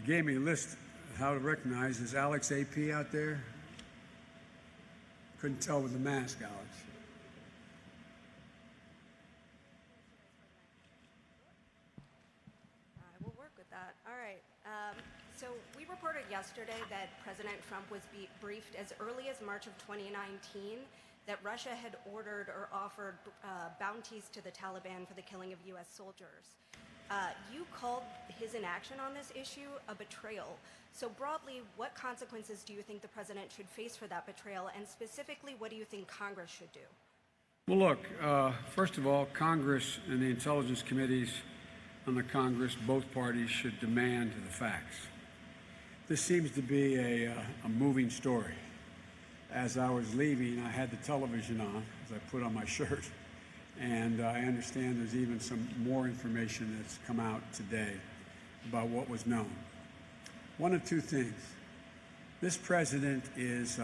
You gave me a list of how to recognize. Is Alex AP out there? Couldn't tell with the mask, Alex. I will work with that. All right. So we reported yesterday that President Trump was briefed as early as March of 2019 that Russia had ordered or offered bounties to the Taliban for the killing of U.S. soldiers. You called his inaction on this issue a betrayal. So broadly, what consequences do you think the president should face for that betrayal? And specifically, what do you think Congress should do? Well, look, first of all, Congress and the intelligence committees on the Congress, both parties should demand the facts. This seems to be a moving story. As I was leaving, I had the television on, as I put on my shirt, and I understand there's even some more information that's come out today about what was known. One of two things. This president is, he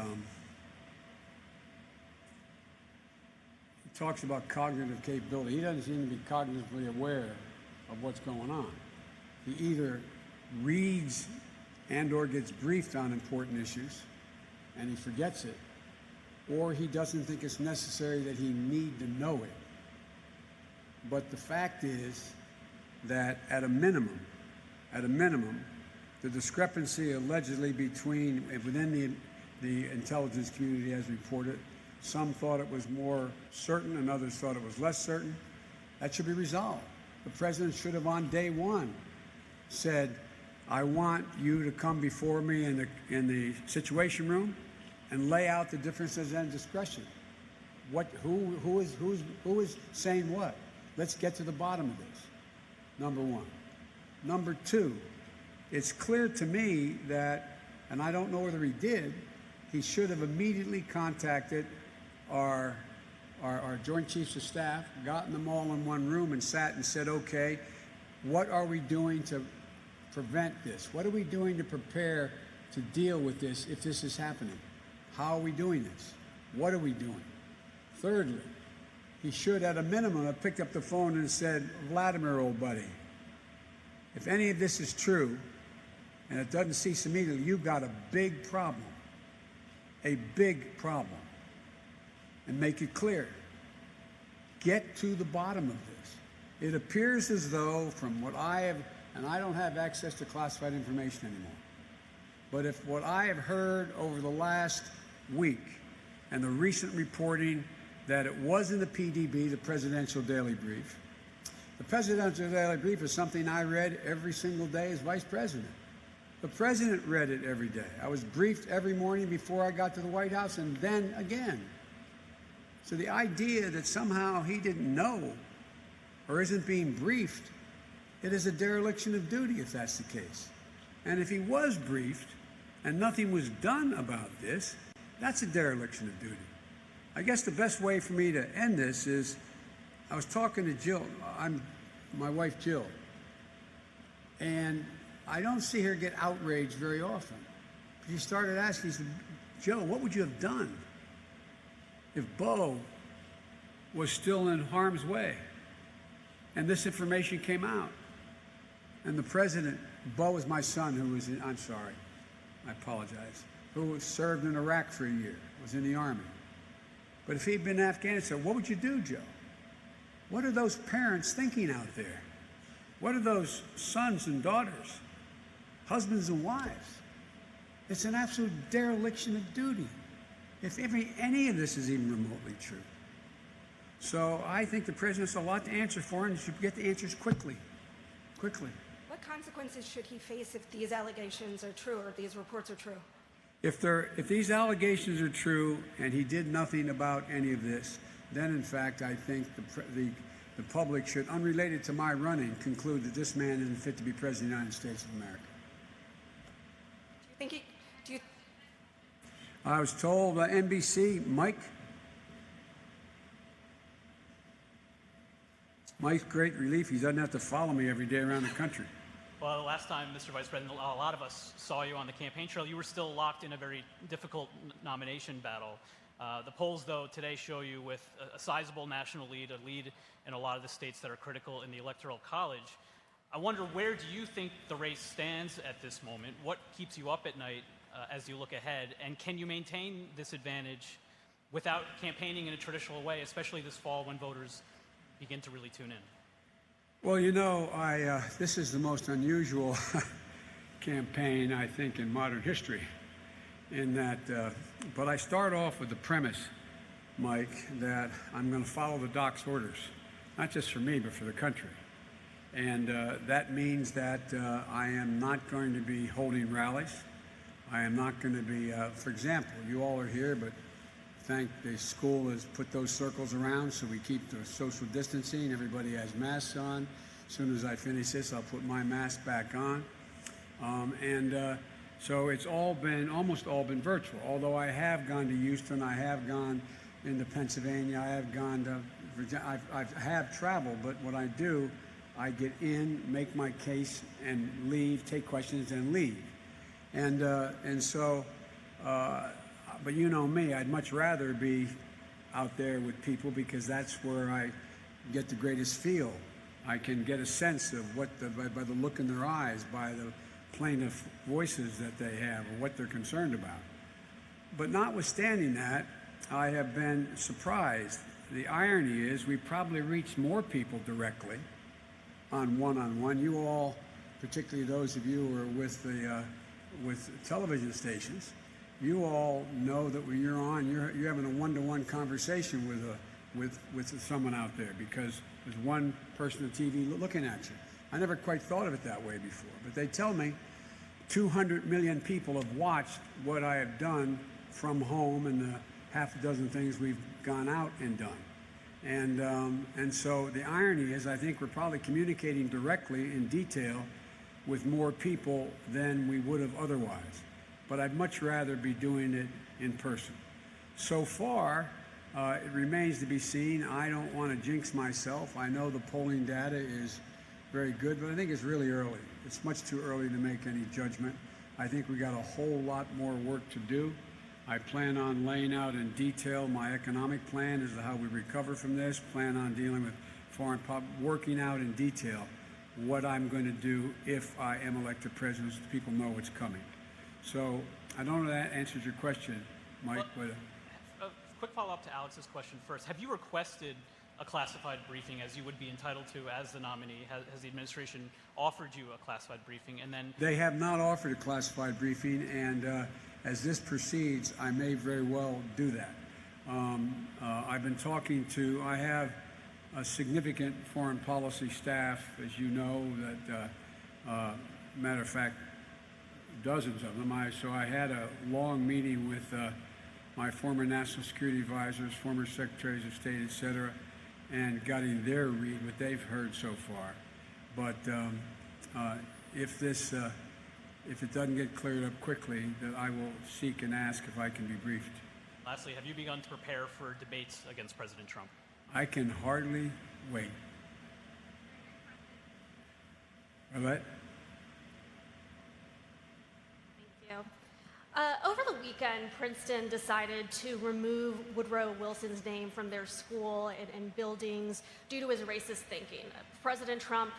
talks about cognitive capability. He doesn't seem to be cognitively aware of what's going on. He either reads and or gets briefed on important issues and he forgets it, or he doesn't think it's necessary that he need to know it. But the fact is that at a minimum, the discrepancy allegedly within the intelligence community as reported, some thought it was more certain and others thought it was less certain. That should be resolved. The president should have on day one said, I want you to come before me in the Situation Room and lay out the differences and discretion. Who is saying what? Let's get to the bottom of this, number one. Number two, it's clear to me that, and I don't know whether he did, he should have immediately contacted our Joint Chiefs of Staff, gotten them all in one room and sat and said, okay, what are we doing to prevent this? What are we doing to prepare to deal with this if this is happening? How are we doing this? What are we doing? Thirdly, he should, at a minimum, have picked up the phone and said, Vladimir, old buddy, if any of this is true, and it doesn't cease immediately, you've got a big problem. A big problem. And make it clear. Get to the bottom of this. It appears as though, from what I have, and I don't have access to classified information anymore, but if what I have heard over the last week and the recent reporting that it was in the PDB, the Presidential Daily Brief. The Presidential Daily Brief is something I read every single day as Vice President. The President read it every day. I was briefed every morning before I got to the White House and then again. So the idea that somehow he didn't know or isn't being briefed, it is a dereliction of duty if that's the case. And if he was briefed and nothing was done about this, that's a dereliction of duty. I guess the best way for me to end this is, I was talking to Jill, my wife Jill, and I don't see her get outraged very often. She started asking, she said, Joe, what would you have done if Bo was still in harm's way and this information came out? And the president, Bo is my son who was in, I'm sorry, I apologize, who served in Iraq for a year, was in the Army. But if he'd been in Afghanistan, what would you do, Joe? What are those parents thinking out there? What are those sons and daughters, husbands and wives? It's an absolute dereliction of duty, if any of this is even remotely true. So I think the president has a lot to answer for, and he should get the answers quickly. Quickly. What consequences should he face if these allegations are true or if these reports are true? If these allegations are true and he did nothing about any of this, then in fact I think the public should, unrelated to my running, conclude that this man isn't fit to be President of the United States of America. I was told NBC, Mike's great relief. He doesn't have to follow me every day around the country. Well, the last time, Mr. Vice President, a lot of us saw you on the campaign trail. You were still locked in a very difficult nomination battle. The polls, though, today show you with a sizable national lead, a lead in a lot of the states that are critical in the Electoral College. I wonder, where do you think the race stands at this moment? What keeps you up at night as you look ahead? And can you maintain this advantage without campaigning in a traditional way, especially this fall when voters begin to really tune in? Well, you know, this is the most unusual campaign, I think, in modern history. In that, but I start off with the premise, Mike, that I'm going to follow the doc's orders, not just for me, but for the country. And that means that I am not going to be holding rallies. I am not going to be, for example, you all are here, but thank the school has put those circles around so we keep the social distancing. Everybody has masks on. As soon as I finish this, I'll put my mask back on. So it's almost all been virtual. Although I have gone to Houston, I have gone into Pennsylvania, I have gone to Virginia, I have traveled, but what I do, I get in, make my case, and leave, take questions, and leave. But you know me, I'd much rather be out there with people because that's where I get the greatest feel. I can get a sense of what by the look in their eyes, by the plaintive voices that they have, or what they're concerned about. But notwithstanding that, I have been surprised. The irony is we probably reached more people directly on one-on-one. You all, particularly those of you who are with television stations, you all know that when you're on, you're having a one-to-one conversation with someone out there because there's one person on TV looking at you. I never quite thought of it that way before, but they tell me 200 million people have watched what I have done from home and the half a dozen things we've gone out and done. And so the irony is I think we're probably communicating directly in detail with more people than we would have otherwise. But I'd much rather be doing it in person. So far, it remains to be seen. I don't want to jinx myself. I know the polling data is very good, but I think it's really early. It's much too early to make any judgment. I think we got a whole lot more work to do. I plan on laying out in detail my economic plan as to how we recover from this, plan on dealing with foreign working out in detail what I'm going to do if I am elected president so people know what's coming. So I don't know if that answers your question, Mike, but... A quick follow-up to Alex's question first. Have you requested a classified briefing as you would be entitled to as the nominee? Has the administration offered you a classified briefing? And then they have not offered a classified briefing, and as this proceeds, I may very well do that. I've been talking to, I have a significant foreign policy staff, as you know, that, matter of fact, dozens of them. So I had a long meeting with my former national security advisors, former secretaries of state, et cetera, and getting their read, what they've heard so far. But if it doesn't get cleared up quickly, then I will seek and ask if I can be briefed. Lastly, have you begun to prepare for debates against President Trump? I can hardly wait. Arlette? Thank you. Over the weekend, Princeton decided to remove Woodrow Wilson's name from their school and buildings due to his racist thinking. President Trump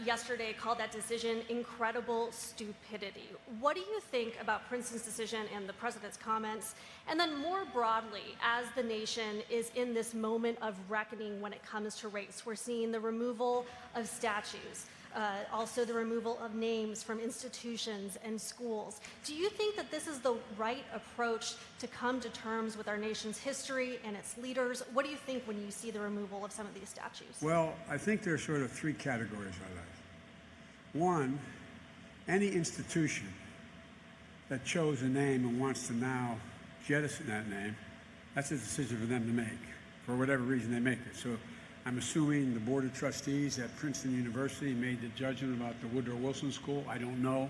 yesterday called that decision incredible stupidity. What do you think about Princeton's decision and the president's comments? And then more broadly, as the nation is in this moment of reckoning when it comes to race, we're seeing the removal of statues, also the removal of names from institutions and schools. Do you think that this is the right approach to come to terms with our nation's history and its leaders? What do you think when you see the removal of some of these statues? Well, I think there are sort of three categories I like. One, any institution that chose a name and wants to now jettison that name, that's a decision for them to make, for whatever reason they make it. So I'm assuming the Board of Trustees at Princeton University made the judgment about the Woodrow Wilson School. I don't know,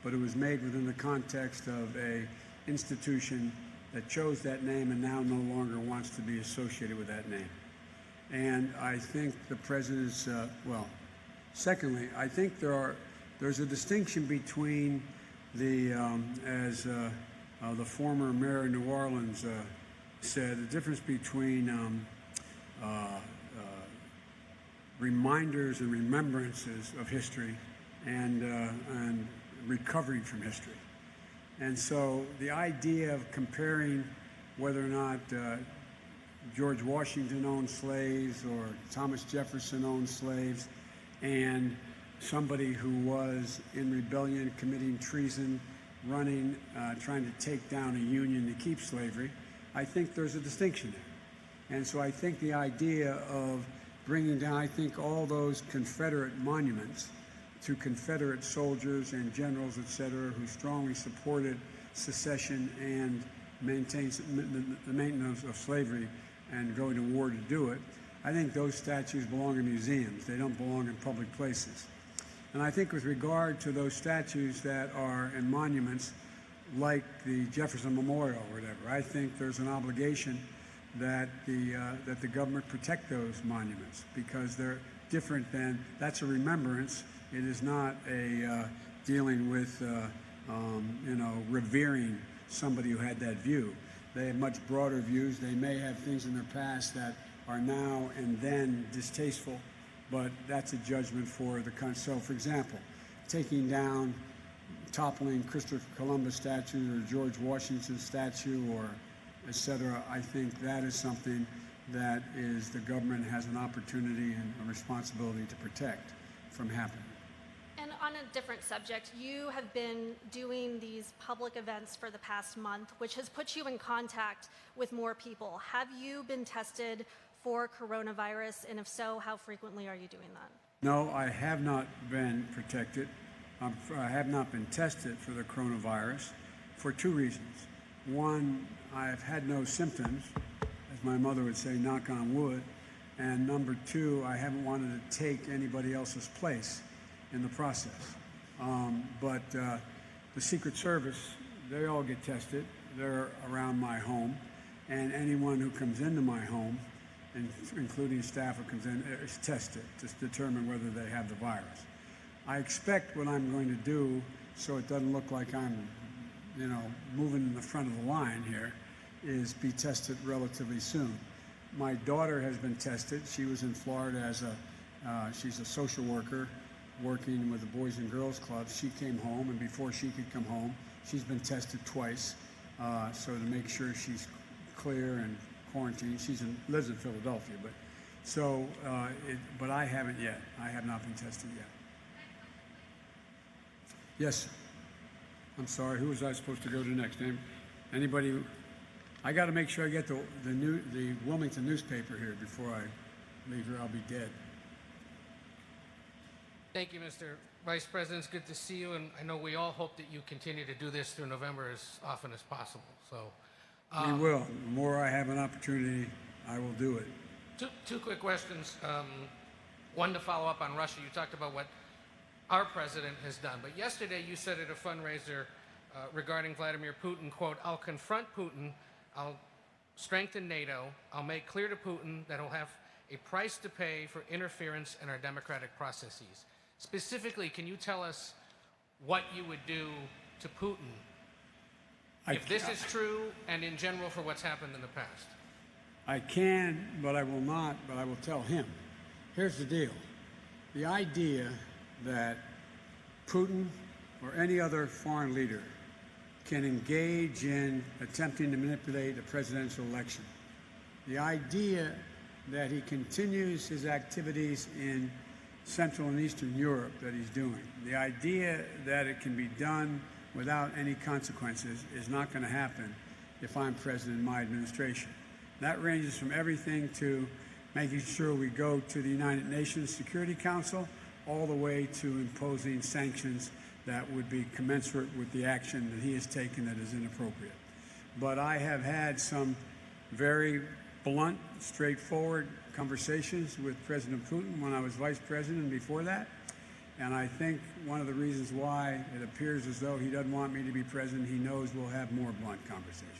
but it was made within the context of an institution that chose that name and now no longer wants to be associated with that name. And I think the president's, secondly, I think there's a distinction between the, as the former mayor of New Orleans said, the difference between reminders and remembrances of history and recovering from history. And so the idea of comparing whether or not George Washington owned slaves or Thomas Jefferson owned slaves and somebody who was in rebellion, committing treason, running, trying to take down a union to keep slavery, I think there's a distinction there. And so I think the idea of bringing down, I think, all those Confederate monuments to Confederate soldiers and generals, et cetera, who strongly supported secession and the maintenance of slavery and going to war to do it, I think those statues belong in museums. They don't belong in public places. And I think with regard to those statues that are in monuments like the Jefferson Memorial or whatever, I think there's an obligation that the government protect those monuments because they're different than, that's a remembrance. It is not a dealing with, revering somebody who had that view. They have much broader views. They may have things in their past that are now and then distasteful, but that's a judgment for the country. So, for example, taking down, toppling Christopher Columbus statue or George Washington statue or et cetera, I think that is something that the government has an opportunity and a responsibility to protect from happening. And on a different subject, you have been doing these public events for the past month, which has put you in contact with more people. Have you been tested for coronavirus? And if so, how frequently are you doing that? No, I have not been protected. I have not been tested for the coronavirus for two reasons. One, I've had no symptoms, as my mother would say, knock on wood. And number two, I haven't wanted to take anybody else's place in the process. But the Secret Service, they all get tested. They're around my home. And anyone who comes into my home, including staff who comes in, is tested to determine whether they have the virus. I expect what I'm going to do, so it doesn't look like I'm, moving in the front of the line here, is be tested relatively soon. My daughter has been tested. She was in Florida as she's a social worker working with the Boys and Girls Club. She came home, and before she could come home, she's been tested twice, so to make sure she's clear and quarantined. She lives in Philadelphia, but I haven't yet. I have not been tested yet. Yes, sir. I'm sorry. Who was I supposed to go to next? Anybody? I got to make sure I get the Wilmington newspaper here before I leave here. I'll be dead. Thank you, Mr. Vice President. It's good to see you, and I know we all hope that you continue to do this through November as often as possible. So, we will. The more I have an opportunity, I will do it. Two quick questions. One to follow up on Russia. You talked about what our president has done, but yesterday you said at a fundraiser regarding Vladimir Putin, quote, "I'll confront Putin, I'll strengthen NATO, I'll make clear to Putin that he'll have a price to pay for interference in our democratic processes." Specifically, can you tell us what you would do to Putin if this is true and in general for what's happened in the past? I can, but I will not, but I will tell him. Here's the deal. The idea that Putin or any other foreign leader can engage in attempting to manipulate a presidential election, the idea that he continues his activities in Central and Eastern Europe that he's doing, the idea that it can be done without any consequences is not going to happen if I'm president in my administration. That ranges from everything to making sure we go to the United Nations Security Council all the way to imposing sanctions that would be commensurate with the action that he has taken that is inappropriate. But I have had some very blunt, straightforward conversations with President Putin when I was vice president and before that. And I think one of the reasons why it appears as though he doesn't want me to be president, he knows we'll have more blunt conversations.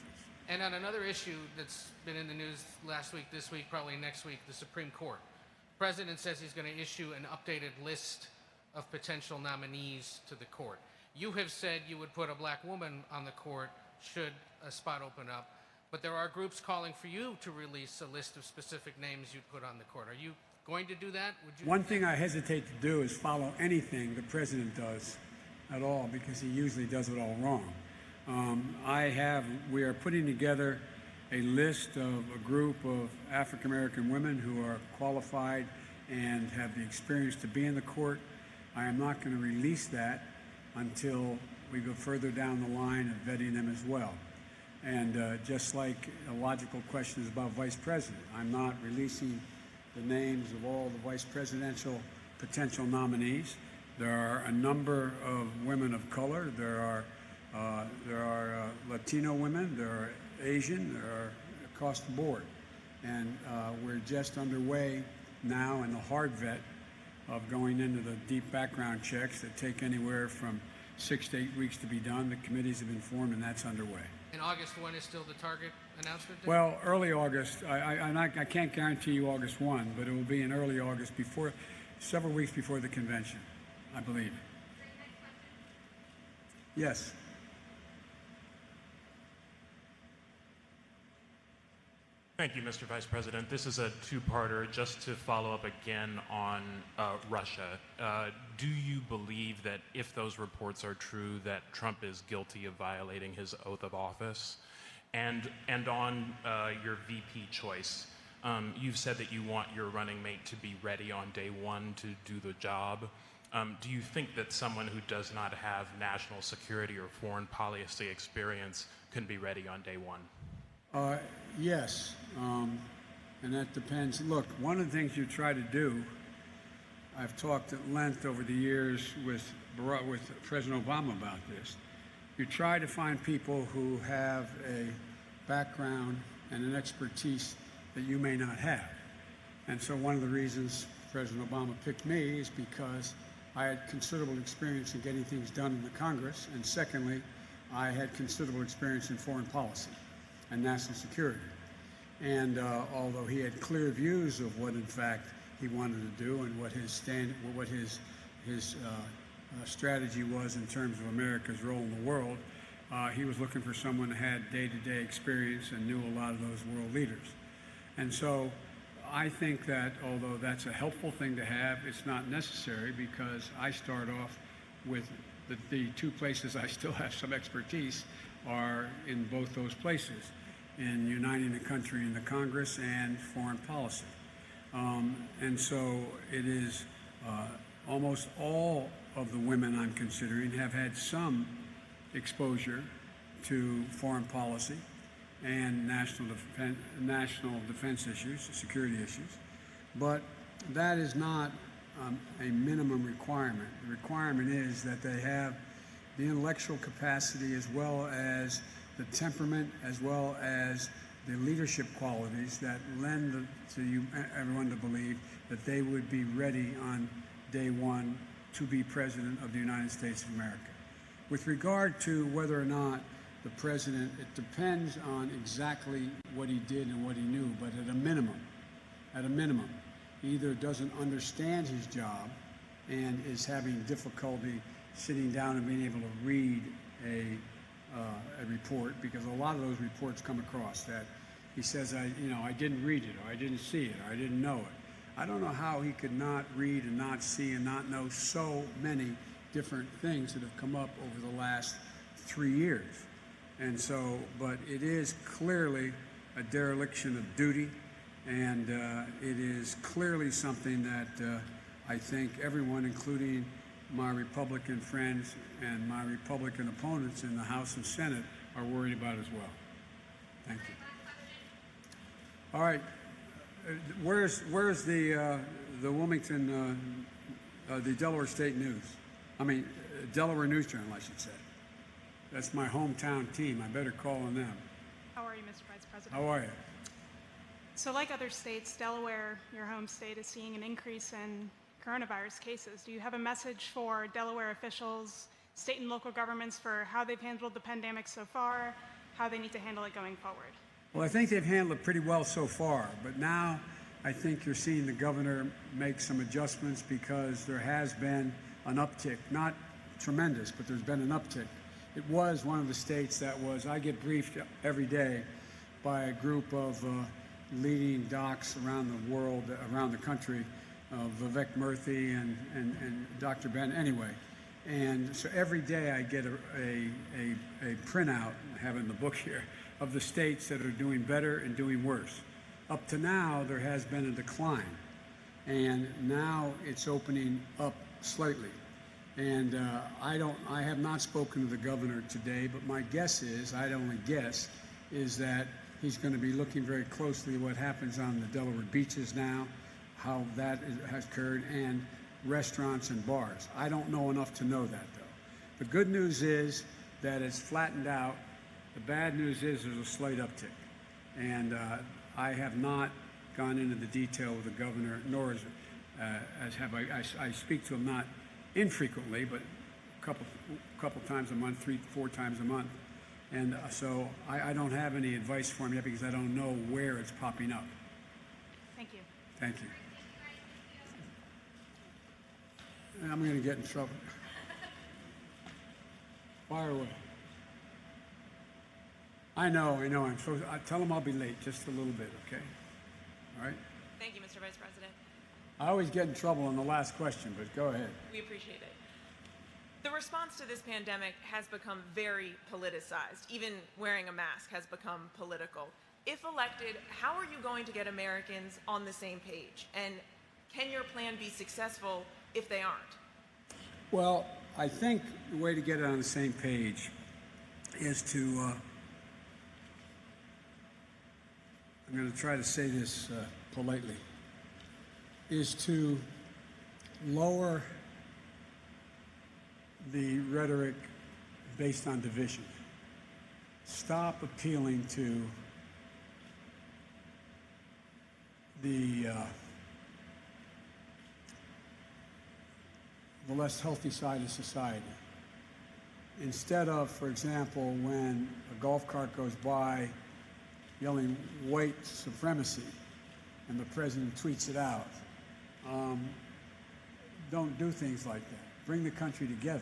And on another issue that's been in the news last week, this week, probably next week, the Supreme Court. The president says he's going to issue an updated list of potential nominees to the court. You have said you would put a black woman on the court should a spot open up, but there are groups calling for you to release a list of specific names you'd put on the court. Are you going to do that? Would you? One thing I hesitate to do is follow anything the president does at all, because he usually does it all wrong. We are putting together a list of a group of African American women who are qualified and have the experience to be in the court. I am not going to release that until we go further down the line of vetting them as well. And just like a logical question is about vice president, I'm not releasing the names of all the vice presidential potential nominees. There are a number of women of color. There are Latino women. There are Asian. There are across the board. And we're just underway now in the hard vet of going into the deep background checks that take anywhere from 6 to 8 weeks to be done. The committees have been formed, and that's underway. And August 1 is still the target announcement date? Well, early August. I can't guarantee you August 1, but it will be in early August, several weeks before the convention, I believe. Yes. Thank you, Mr. Vice President. This is a two-parter. Just to follow up again on Russia, do you believe that if those reports are true, that Trump is guilty of violating his oath of office? And on your VP choice, you've said that you want your running mate to be ready on day one to do the job. Do you think that someone who does not have national security or foreign policy experience can be ready on day one? Yes, and that depends. Look, one of the things you try to do, I've talked at length over the years with President Obama about this. You try to find people who have a background and an expertise that you may not have. And so one of the reasons President Obama picked me is because I had considerable experience in getting things done in the Congress, and secondly, I had considerable experience in foreign policy and national security. And although he had clear views of what, in fact, he wanted to do and what his strategy was in terms of America's role in the world, he was looking for someone who had day-to-day experience and knew a lot of those world leaders. And so I think that although that's a helpful thing to have, it's not necessary, because I start off with the two places I still have some expertise are in both those places, in uniting the country in the Congress and foreign policy. And so it is almost all of the women I'm considering have had some exposure to foreign policy and national defense issues, security issues. But that is not a minimum requirement. The requirement is that they have the intellectual capacity as well as the temperament, as well as the leadership qualities that lend everyone to believe that they would be ready on day one to be President of the United States of America. With regard to whether or not the President, it depends on exactly what he did and what he knew, but at a minimum, he either doesn't understand his job and is having difficulty sitting down and being able to read a report, because a lot of those reports come across that he says, I didn't read it, or I didn't see it, or I didn't know it. I don't know how he could not read and not see and not know so many different things that have come up over the last 3 years. And so, but it is clearly a dereliction of duty, and it is clearly something that I think everyone, including my Republican friends and my Republican opponents in the House and Senate, are worried about as well. Thank you. All right, where's the Wilmington, the Delaware State News? Delaware News Journal, I should say. That's my hometown team. I better call on them. How are you, Mr. Vice President? How are you? So like other states, Delaware, your home state, is seeing an increase in coronavirus cases. Do you have a message for Delaware officials, state and local governments, for how they've handled the pandemic so far, how they need to handle it going forward? Well, I think they've handled it pretty well so far, but now I think you're seeing the governor make some adjustments, because there has been an uptick, not tremendous, but there's been an uptick. It was one of the states that was, I get briefed every day by a group of leading docs around the world, around the country, Vivek Murthy and Dr. Ben, anyway. And so every day I get a printout, I have it in the book here, of the states that are doing better and doing worse. Up to now, there has been a decline, and now it's opening up slightly. And I have not spoken to the governor today, but my guess is, I'd only guess, is that he's going to be looking very closely at what happens on the Delaware beaches now, how that has occurred, and restaurants and bars. I don't know enough to know that, though. The good news is that it's flattened out. The bad news is there's a slight uptick. And I have not gone into the detail with the governor, nor as have I speak to him not infrequently, but a couple times a month, 3-4 times a month. And so I don't have any advice for him yet because I don't know where it's popping up. Thank you. Thank you. And I'm going to get in trouble. Fire away. I know. I'm so. I tell him I'll be late just a little bit, okay? All right? Thank you, Mr. Vice President. I always get in trouble on the last question, but go ahead. We appreciate it. The response to this pandemic has become very politicized. Even wearing a mask has become political. If elected, how are you going to get Americans on the same page? And can your plan be successful if they aren't? Well, I think the way to get it on the same page is to, I'm going to try to say this politely, is to lower the rhetoric based on division. Stop appealing to the less healthy side of society. Instead of, for example, when a golf cart goes by yelling white supremacy and the president tweets it out, don't do things like that. Bring the country together.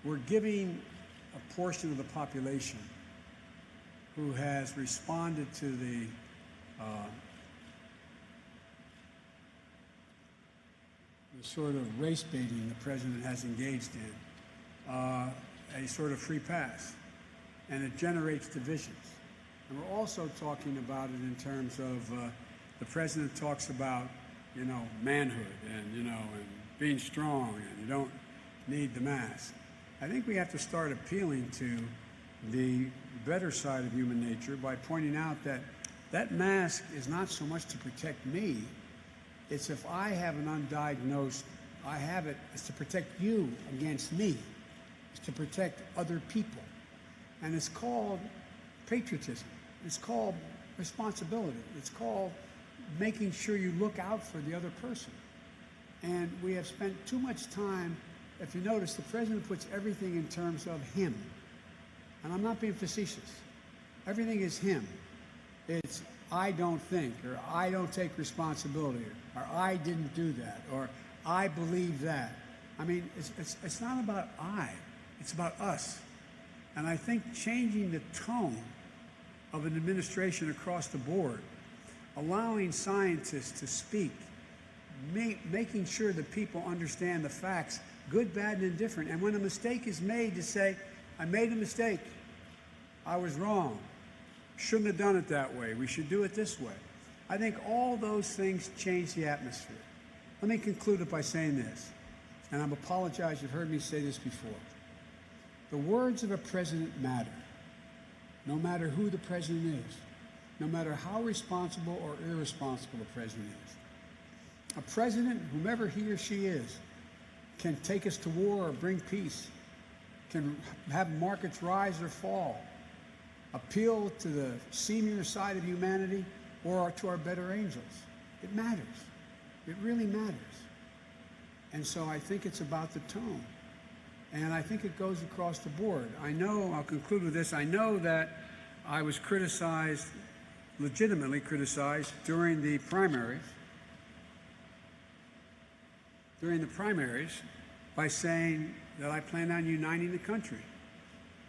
We're giving a portion of the population who has responded to the sort of race baiting the president has engaged in, a sort of free pass. And it generates divisions. And we're also talking about it in terms of the president talks about, manhood and, and being strong and you don't need the mask. I think we have to start appealing to the better side of human nature by pointing out that that mask is not so much to protect me. It's if I have an undiagnosed, it's to protect you against me. It's to protect other people. And it's called patriotism. It's called responsibility. It's called making sure you look out for the other person. And we have spent too much time, if you notice, the president puts everything in terms of him. And I'm not being facetious. Everything is him. It's I don't think, or I don't take responsibility, or I didn't do that, or I believe that. I mean, it's not about I, it's about us. And I think changing the tone of an administration across the board, allowing scientists to speak, making sure that people understand the facts, good, bad, and indifferent. And when a mistake is made, to say, I made a mistake. I was wrong. Shouldn't have done it that way. We should do it this way. I think all those things change the atmosphere. Let me conclude it by saying this, and I apologize, you've heard me say this before. The words of a president matter, no matter who the president is, no matter how responsible or irresponsible the president is. A president, whomever he or she is, can take us to war or bring peace, can have markets rise or fall, appeal to the senior side of humanity or to our better angels. It matters. It really matters. And so I think it's about the tone. And I think it goes across the board. I'll conclude with this, I know that I was criticized, legitimately criticized, during the primaries by saying that I plan on uniting the country,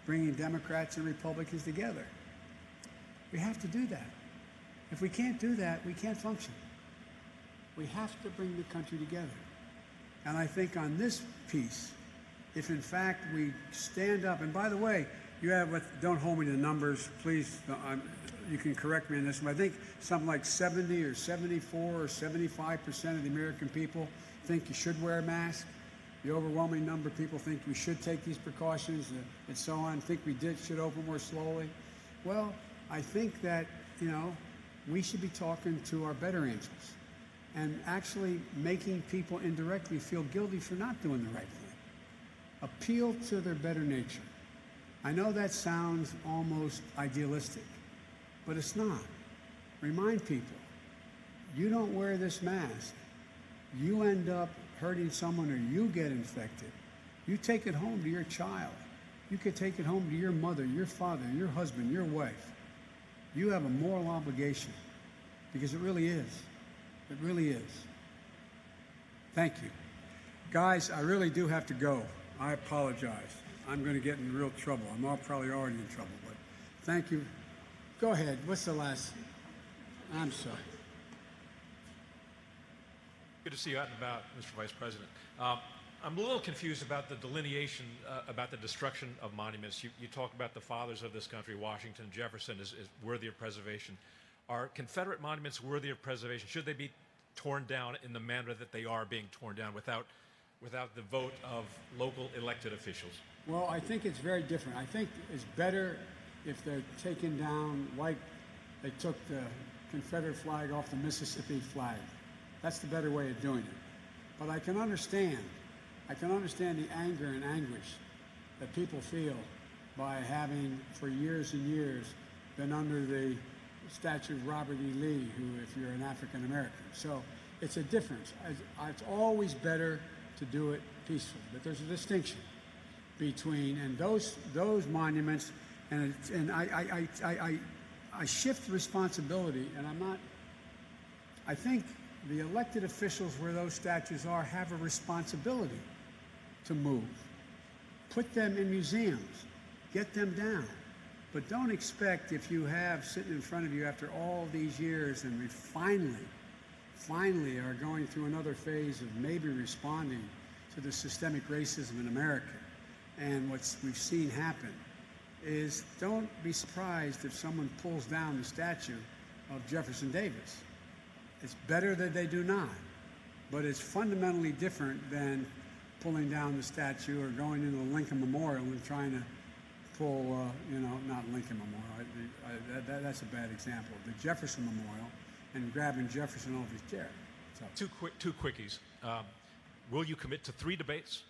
bringing Democrats and Republicans together. We have to do that. If we can't do that, we can't function. We have to bring the country together. And I think on this piece, if in fact we stand up, and by the way, don't hold me to the numbers, please, you can correct me on this, but I think something like 70 or 74 or 75% of the American people think you should wear a mask. The overwhelming number of people think we should take these precautions and so on, think we should open more slowly. Well, I think that, we should be talking to our better angels and actually making people indirectly feel guilty for not doing the right thing. Appeal to their better nature. I know that sounds almost idealistic, but it's not. Remind people, you don't wear this mask, you end up hurting someone or you get infected. You take it home to your child. You could take it home to your mother, your father, your husband, your wife. You have a moral obligation because it really is. It really is. Thank you. Guys, I really do have to go. I apologize. I'm going to get in real trouble. I'm probably already in trouble, but thank you. Go ahead. What's the last? I'm sorry. Good to see you out and about, Mr. Vice President. I'm a little confused about the delineation about the destruction of monuments. You talk about the fathers of this country, Washington, Jefferson, is worthy of preservation. Are Confederate monuments worthy of preservation? Should they be torn down in the manner that they are being torn down without the vote of local elected officials? Well, I think it's very different. I think it's better if they're taken down like they took the Confederate flag off the Mississippi flag. That's the better way of doing it. But I can understand the anger and anguish that people feel by having, for years and years, been under the statue of Robert E. Lee, who, if you're an African American. So it's a difference. It's always better to do it peacefully, but there's a distinction between, and those monuments, and I shift responsibility, and I think the elected officials where those statues are have a responsibility to move. Put them in museums, get them down. But don't expect, if you have sitting in front of you after all these years and we finally are going through another phase of maybe responding to the systemic racism in America, and what we've seen happen is, don't be surprised if someone pulls down the statue of Jefferson Davis. It's better that they do not, but it's fundamentally different than pulling down the statue or going into the Lincoln Memorial and trying to pull, not Lincoln Memorial. That's a bad example. The Jefferson Memorial and grabbing Jefferson off his chair. So. Two quickies. Will you commit to 3 debates?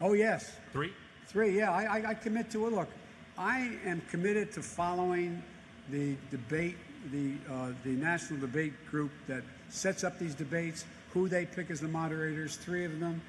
Oh, yes. 3? 3, yeah. I commit to it. Look, I am committed to following the debate, the national debate group that sets up these debates, who they pick as the moderators, 3 of them.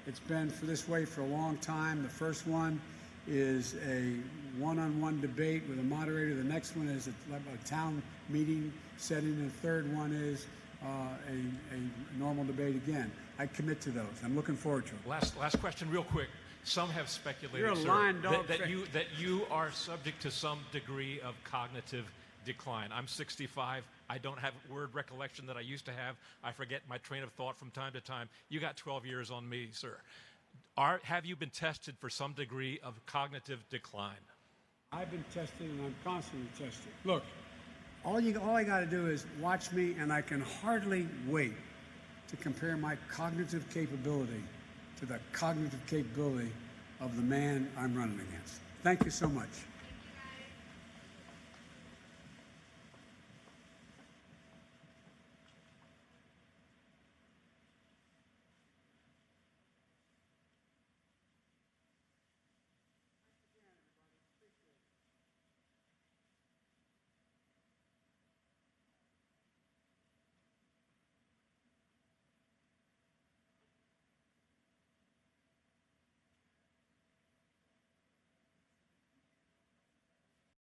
It's been this way for a long time. The first one is a one-on-one debate with a moderator. The next one is a town meeting setting. The third one is a normal debate again. I commit to those. I'm looking forward to it. Last question, real quick. Some have speculated, You're a sir, lying dog that you are subject to some degree of cognitive decline. I'm 65. I don't have word recollection that I used to have. I forget my train of thought from time to time. You got 12 years on me, sir. Have you been tested for some degree of cognitive decline? I've been tested, and I'm constantly tested. Look, all I got to do is watch me, and I can hardly wait to compare my cognitive capability to the cognitive capability of the man I'm running against. Thank you so much.